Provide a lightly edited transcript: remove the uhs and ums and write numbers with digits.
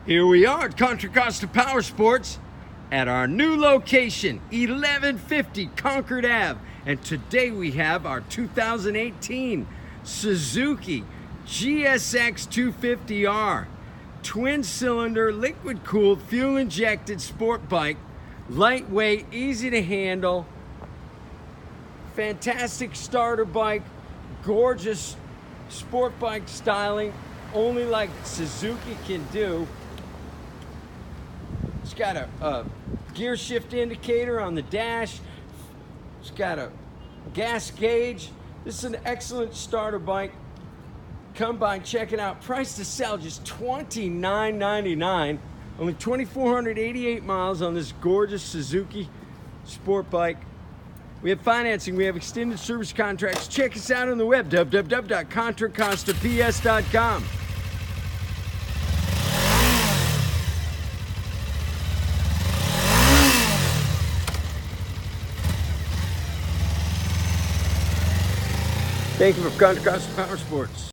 Here we are at Contra Costa Powersports at our new location, 1150 Concord Ave. And today we have our 2018 Suzuki GSX250R. Twin cylinder, liquid cooled, fuel injected sport bike. Lightweight, easy to handle. Fantastic starter bike. Gorgeous sport bike styling, only like Suzuki can do. It's got a gear shift indicator on the dash. It's got a gas gauge. This is an excellent starter bike. Come by and check it out. Price to sell just $29.99. Only 2,488 miles on this gorgeous Suzuki sport bike. We have financing. We have extended service contracts. Check us out on the web, www.contracostaps.com. Thank you for Contra Costa Powersports.